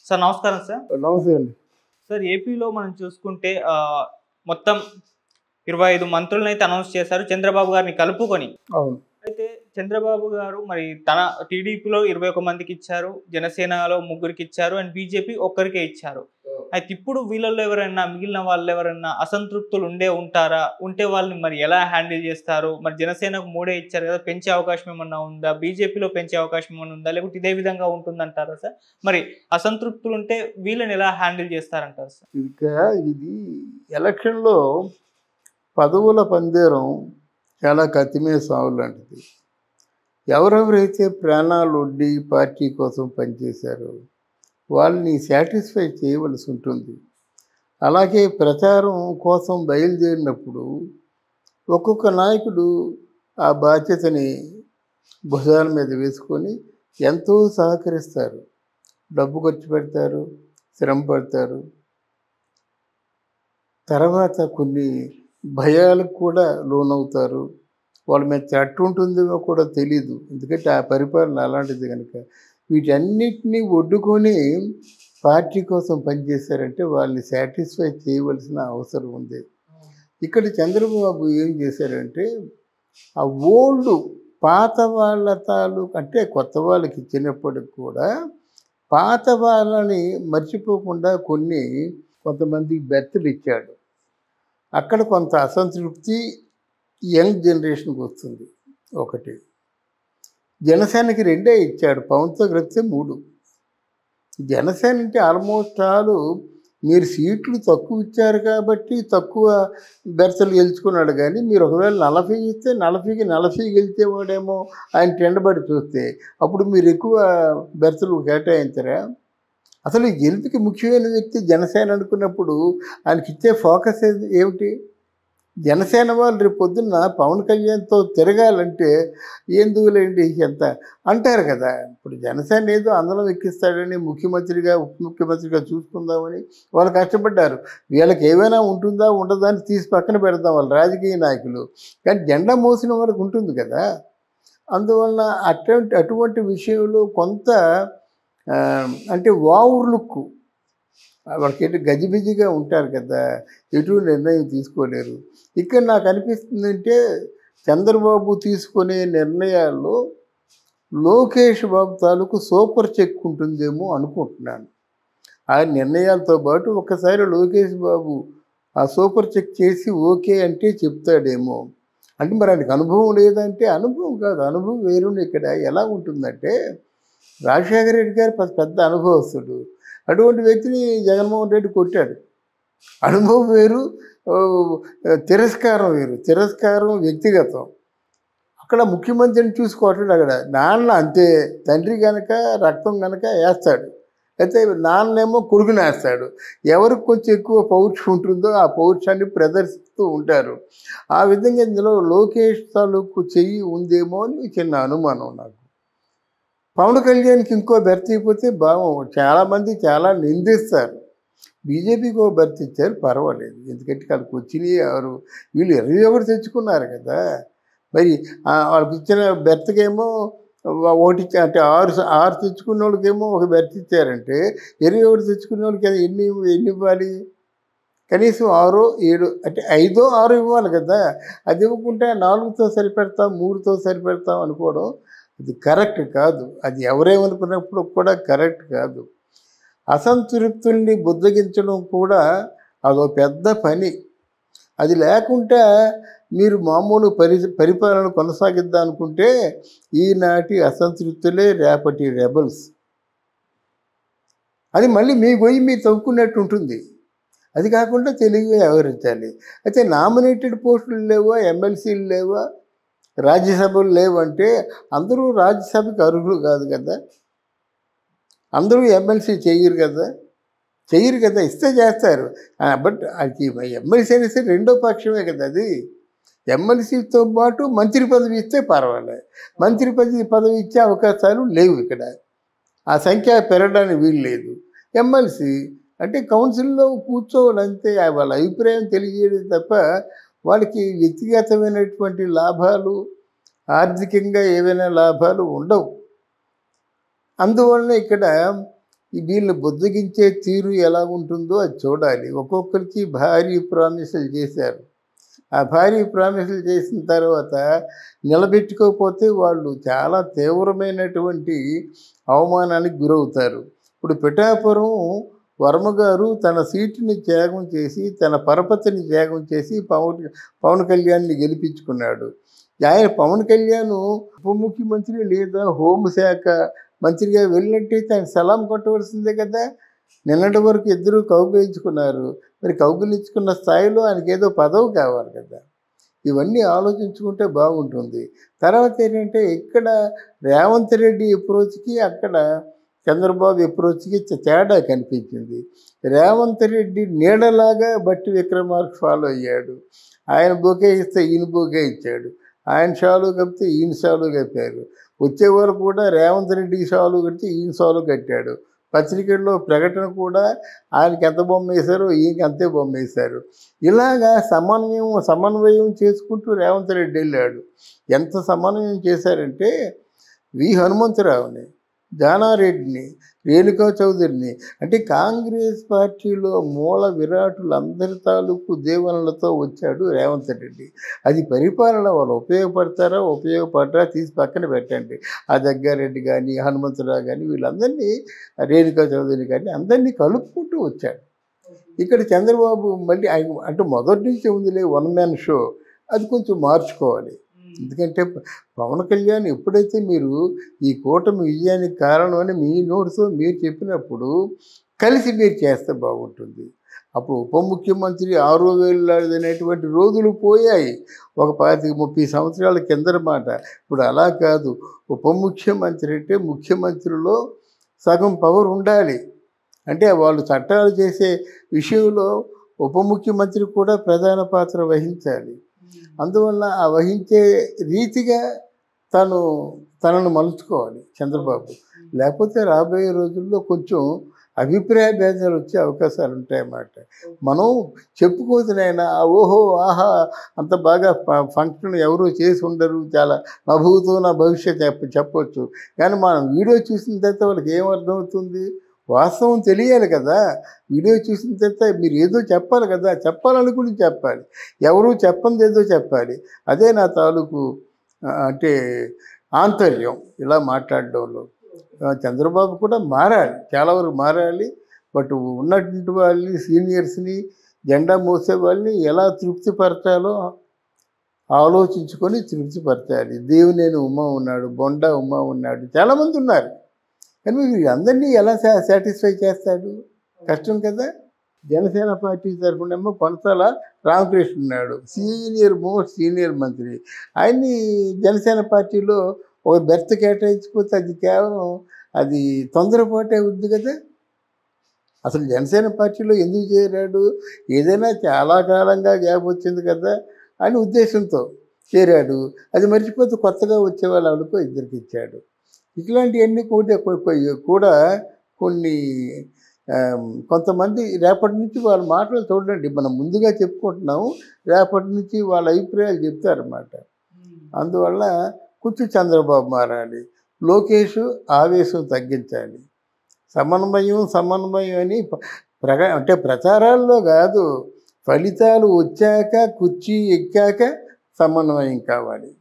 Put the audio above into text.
Sir నమస్కారం sir. నమస్తే అండి. సార్ ఏపీలో మనం చూసుకుంటే మొత్తం 25 మంత్రులనైతే అనౌన్స్ చేశారు చంద్రబాబు గారిని కలుపుకొని. అవును. అయితే చంద్రబాబు గారు మరి తన టీడీపీలో 21 మందికి ఇచ్చారు, జనసేనలో ముగ్గురికి ఇచ్చారు అండ్ బీజేపీ ఒక్కరికే ఇచ్చారు. అయితే ఇప్పుడు వీళ్ళల్లో ఎవరైనా మిగిలిన వాళ్ళు ఎవరైనా అసంతృప్తులు ఉంటారా? ఉంటే వాళ్ళని మరి ఎలా హ్యాండిల్ చేస్తారు? మరి జనసేనకు 3 ఇచ్చారు కదా, పెంచే అవకాశం ఏమన్నా ఉందా? బీజేపీలో పెంచే అవకాశం ఏమన్నా ఉందా? లేకపోతే ఇదే విధంగా ఉంటుందంటారా సార్? మరి అసంతృప్తులు ఉంటే వీళ్ళని ఎలా హ్యాండిల్ చేస్తారంటారు సార్? ఇది ఎలక్షన్‌లో పదవుల పందేరం చాలా కత్తిమీద సాము లాంటిది. ఎవరెవరైతే ప్రాణాలొడ్డి పార్టీ కోసం పనిచేశారో వాళ్ళని సాటిస్ఫై చేయవలసి ఉంటుంది. అలాగే ప్రచారం కోసం బయలుదేరినప్పుడు ఒక్కొక్క నాయకుడు ఆ బాధ్యతని భుజాల మీద వేసుకొని ఎంతో సహకరిస్తారు. డబ్బు ఖర్చు పెడతారు, శ్రమ పడతారు. తర్వాత కొన్ని భయాలకు కూడా లోనవుతారు. వాళ్ళ మీద చట్టు ఉంటుందేమో కూడా తెలీదు. ఎందుకంటే ఆ పరిపాలన అలాంటిది కనుక. వీటన్నిటినీ ఒడ్డుకొని పార్టీ కోసం పనిచేశారంటే వాళ్ళని సాటిస్ఫై చేయవలసిన అవసరం ఉంది. ఇక్కడ చంద్రబాబు ఏం చేశారంటే ఆ పాత వాళ్ళ తాలూకు అంటే కొత్త వాళ్ళకి ఇచ్చినప్పటికి కూడా పాత వాళ్ళని మర్చిపోకుండా కొంతమందికి బెర్తులు ఇచ్చాడు. అక్కడ కొంత అసంతృప్తి యంగ్ జనరేషన్కి వస్తుంది. ఒకటి జనసేనకి 2 ఇచ్చాడు, పవన్తో కలిపితే 3. జనసేన అంటే ఆల్మోస్ట్ ఆల్ మీరు సీట్లు తక్కువ ఇచ్చారు కాబట్టి తక్కువ బెర్తలు గెలుచుకున్నాడు. కానీ మీరు ఒకవేళ 40 ఇస్తే 40కి 40 గెలిచేవాడేమో ఆయన టెండబడి చూస్తే అప్పుడు మీరు ఎక్కువ బెర్తలు కేటాయించరా? అసలు ఈ గెలుపుకి ముఖ్యమైన వ్యక్తి జనసేన అనుకున్నప్పుడు ఆయనకి ఇచ్చే ఫోకస్ ఏమిటి? జనసేన వాళ్ళు రేపు పొద్దున్న పవన్ కళ్యాణ్తో తిరగాలంటే ఎందుకులేండి ఎంత అంటారు కదా. ఇప్పుడు జనసేన ఏదో అందరం ఎక్కిస్తాడని ముఖ్యమంత్రిగా ఉప ముఖ్యమంత్రిగా చూసుకుందామని వాళ్ళు కష్టపడ్డారు. వీళ్ళకి ఏమైనా ఉంటుందా ఉండదా అని తీసి పక్కన పెడతాం వాళ్ళు రాజకీయ నాయకులు. కానీ జెండా మోసిన వాళ్ళకి ఉంటుంది కదా. అందువలన అటువంటి విషయంలో కొంత అంటే ఓవర్ లుక్, వాళ్ళకి గజిబిజిగా ఉంటారు కదా, ఎటు నిర్ణయం తీసుకోలేరు. ఇక్కడ నాకు అనిపిస్తుందంటే చంద్రబాబు తీసుకునే నిర్ణయాల్లో లోకేష్ బాబు తాలూకు సూపర్ చెక్ ఉంటుందేమో అనుకుంటున్నాను. ఆ నిర్ణయాలతో పాటు ఒక్కసారి లోకేష్ బాబు ఆ సూపర్ చెక్ చేసి ఓకే అంటే చెప్తాడేమో. అంటే మరి ఆయనకు అనుభవం లేదంటే అనుభవం కాదు, అనుభవం వేరుండి. ఇక్కడ ఎలా ఉంటుందంటే రాజశేఖర రెడ్డి గారు పెద్ద అనుభవస్తుడు. అటువంటి వ్యక్తిని జగన్మోహన్ రెడ్డి కొట్టాడు. అనుభవం వేరు, తిరస్కారం వేరు. తిరస్కారం వ్యక్తిగతం. అక్కడ ముఖ్యమంత్రిని చూసుకోవట్లేదు. అక్కడ నాన్న అంతే, తండ్రి కనుక రక్తం కనుక వేస్తాడు, అయితే నాన్నేమో కొడుకుని వేస్తాడు. ఎవరికి కొంచెం ఎక్కువ పౌరుషం ఉంటుందో ఆ పౌరుషాన్ని ప్రదర్శిస్తూ ఉంటారు. ఆ విధంగా ఇందులో లోకేష్ తాలూకు చెయ్యి ఉందేమో అని చిన్న అనుమానం నాకు. పవన్ కళ్యాణ్కి ఇంకో బెర్త్ అయిపోతే చాలామంది చాలా నిందిస్తారు. బీజేపీకి ఒక బెర్త్ ఇచ్చారు, పర్వాలేదు. ఎందుకంటే వాళ్ళకి వచ్చినాయి వీళ్ళు 21 తెచ్చుకున్నారు కదా. మరి వాళ్ళకి ఇచ్చిన బెర్త్కేమో ఒకటి అంటే 6 తెచ్చుకున్న వాళ్ళకేమో ఒక బెర్త్ ఇచ్చారంటే 21 తెచ్చుకున్న వాళ్ళకి ఎన్ని ఇవ్వాలి? కనీసం 6, 7 అంటే 5, 6 ఇవ్వాలి కదా. అది ఇవ్వకుంటే 4తో సరిపెడతాం, 3తో సరిపెడతాం అనుకోవడం అది కరెక్ట్ కాదు. అది ఎవరేమనుకున్నప్పుడు కూడా కరెక్ట్ కాదు. అసంతృప్తుల్ని బుద్ధగించడం కూడా అదో పెద్ద పని. అది లేకుండా మీరు మామూలు పరిపాలన కొనసాగిద్దాం అనుకుంటే ఈనాటి అసంతృప్తులే రేపటి రెబల్స్. అది మళ్ళీ మీ గొయ్యి మీరు తవ్వుకున్నట్టు ఉంటుంది. అది కాకుండా తెలివిగా వ్యవహరించాలి. అయితే నామినేటెడ్ పోస్టులు లేవా, ఎమ్మెల్సీలు లేవా, రాజ్యసభలు లేవంటే అందరూ రాజ్యసభకి అర్హులు కాదు కదా, అందరూ ఎమ్మెల్సీ చెయ్యరు కదా. ఇస్తే చేస్తారు. బట్ అది ఎమ్మెల్సీ అనేసి రెండో పక్షమే కదా. అది ఎమ్మెల్సీతో పాటు మంత్రి పదవి ఇస్తే పర్వాలేదు. మంత్రి పదవి ఇచ్చే అవకాశాలు లేవు ఇక్కడ. ఆ సంఖ్య పెరగడానికి వీలు లేదు. ఎమ్మెల్సీ అంటే కౌన్సిల్లో కూర్చోవాలంతే, వాళ్ళ అభిప్రాయం తెలియజేయడం తప్ప వాళ్ళకి వ్యక్తిగతమైనటువంటి లాభాలు, ఆర్థికంగా ఏవైనా లాభాలు ఉండవు. అందువలన ఇక్కడ వీళ్ళని బుద్ధగించే తీరు ఎలా ఉంటుందో అది చూడాలి. ఒక్కొక్కరికి భారీ ప్రామిసులు చేశారు. ఆ భారీ ప్రామిసులు చేసిన తర్వాత నిలబెట్టుకోకపోతే వాళ్ళు చాలా తీవ్రమైనటువంటి అవమానానికి గురవుతారు. ఇప్పుడు పిఠాపురం వర్మ గారు తన సీటుని త్యాగం చేసి, తన పరపతిని త్యాగం చేసి పవన్ కళ్యాణ్ని గెలిపించుకున్నాడు. ఆయన పవన్ కళ్యాణ్ ఉప ముఖ్యమంత్రి లేదా హోంశాఖ మంత్రిగా వెళ్ళినట్టయితే ఆయన సలాం కొట్టవలసిందే కదా. నిన్నటి వరకు ఇద్దరు కౌగిలించుకున్నారు. మరి కౌగిలించుకున్న స్థాయిలో ఆయనకి ఏదో పదవి కావాలి కదా. ఇవన్నీ ఆలోచించుకుంటే బాగుంటుంది. తర్వాత ఏంటంటే ఇక్కడ రేవంత్ రెడ్డి అప్రోచ్కి అక్కడ చంద్రబాబు అప్రోచ్కి తేడా కనిపించింది. రేవంత్ రెడ్డి నీడలాగా బట్టి విక్రమార్క ఫాలో అయ్యాడు. ఆయన బొకే ఇస్తే ఈయన బొకే ఇచ్చాడు. ఆయన షాలు కప్పితే ఈయన షాలు కప్పారు. వచ్చేవారు కూడా రేవంత్ రెడ్డికి షాలు కడితే ఈయన షాలు కట్టాడు. పత్రికల్లో ప్రకటన కూడా ఆయనకి ఎంత బొమ్మ వేశారో ఈయనకి అంతే బొమ్మ వేశారు. ఇలాగా సమన్వయం చేసుకుంటూ రేవంత్ రెడ్డి వెళ్ళాడు. ఎంత సమన్వయం చేశారంటే హనుమంతరావుని, జానారెడ్డిని, రేణుకా చౌదరిని, అంటే కాంగ్రెస్ పార్టీలో మూల విరాటులందరి తాలూకు దీవెనలతో వచ్చాడు రేవంత్ రెడ్డి. అది పరిపాలన వాళ్ళు ఉపయోగపడరా తీసి పక్కన పెట్టండి. ఆ జగ్గారెడ్డి కానీ, హనుమంతరావు కానీ, వీళ్ళందరినీ, రేణుకా చౌదరి కానీ అందరినీ కలుపుకుంటూ వచ్చాడు. ఇక్కడ చంద్రబాబు మళ్ళీ అంటే మొదటి నుంచి ఉందిలే వన్ మ్యాన్ షో, అది కొంచెం మార్చుకోవాలి. ఎందుకంటే పవన్ కళ్యాణ్ ఎప్పుడైతే మీరు ఈ కూటమి విజయానికి కారణం అని మీ నోట్స్తో మీరు చెప్పినప్పుడు కలిసి మీరు చేస్తే బాగుంటుంది. అప్పుడు ఉప ముఖ్యమంత్రి 6,000 అనేటువంటి రోజులు పోయాయి. ఒక 25-30 సంవత్సరాల కిందట మాట. ఇప్పుడు అలా కాదు. ఉప ముఖ్యమంత్రి అంటే ముఖ్యమంత్రిలో సగం పవర్ ఉండాలి. అంటే వాళ్ళు చట్టాలు చేసే విషయంలో ఉప ముఖ్యమంత్రి కూడా ప్రధాన పాత్ర వహించాలి. అందువల్ల ఆ వహించే రీతిగా తనను మలుచుకోవాలి చంద్రబాబు. లేకపోతే రాబోయే రోజుల్లో కొంచెం అభిప్రాయ భేదాలు వచ్చే అవకాశాలు ఉంటాయన్నమాట. మనం చెప్పుకోతున్నాయినా ఓహో ఆహా అంత బాగా ఫంక్షన్ ఎవరు చేసి ఉండరు, చాలా నా భూతో నా భవిష్యత్ చెప్పవచ్చు. కానీ మనం వీడియో చూసిన తర్వాత వాళ్ళకి ఏమర్థమవుతుంది? వాస్తవం తెలియాలి కదా. వీడియో చూసిన తర్వాత మీరు ఏదో చెప్పాలి కదా, చెప్పాలనుకుని చెప్పాలి, ఎవరు చెప్పంది ఏదో చెప్పాలి. అదే నా తాలూకు అంటే ఆంతర్యం ఇలా మాట్లాడడంలో. చంద్రబాబు కూడా మారాలి, చాలా వరకు మారాలి. బట్ ఉన్నటువంటి వాళ్ళని, సీనియర్స్ని, జెండా మోసే వాళ్ళని ఎలా తృప్తిపరచాలో ఆలోచించుకొని తృప్తిపరచాలి. దేవినేని ఉమా ఉన్నాడు, బొండా ఉమా ఉన్నాడు, చాలామంది ఉన్నారు. కానీ మీరు అందరినీ ఎలా సాటిస్ఫై చేస్తాడు? కష్టం కదా. జనసేన పార్టీ తరఫునేమో కొనసాల రామకృష్ణ ఉన్నాడు, మోస్ట్ సీనియర్ మంత్రి. ఆయన్ని జనసేన పార్టీలో ఒక బెర్త్ కేటాయించిపోతే అది కేవలం అది తొందరపాటే ఉంది కదా. అసలు జనసేన పార్టీలో ఎందుకు చేరాడు? ఏదైనా చాలా కాలంగా గ్యాప్ వచ్చింది కదా అని ఉద్దేశంతో చేరాడు. అది మర్చిపోతే కొత్తగా వచ్చే వాళ్ళకు ఇద్దరికి ఇచ్చాడు. ఇట్లాంటివన్నీ కూడా కొన్ని కొంతమంది రేపటి నుంచి వాళ్ళ మాటలు చూడండి, మనం ముందుగా చెప్పుకుంటున్నాము, రేపటి నుంచి వాళ్ళ అభిప్రాయాలు చెప్తారన్నమాట. అందువల్ల కొంచెం చంద్రబాబు మారాలి, లోకేష్ ఆవేశం తగ్గించాలి, సమన్వయం అని అంటే ప్రచారాల్లో కాదు, ఫలితాలు వచ్చాక కుర్చీ ఎక్కాక సమన్వయం కావాలి.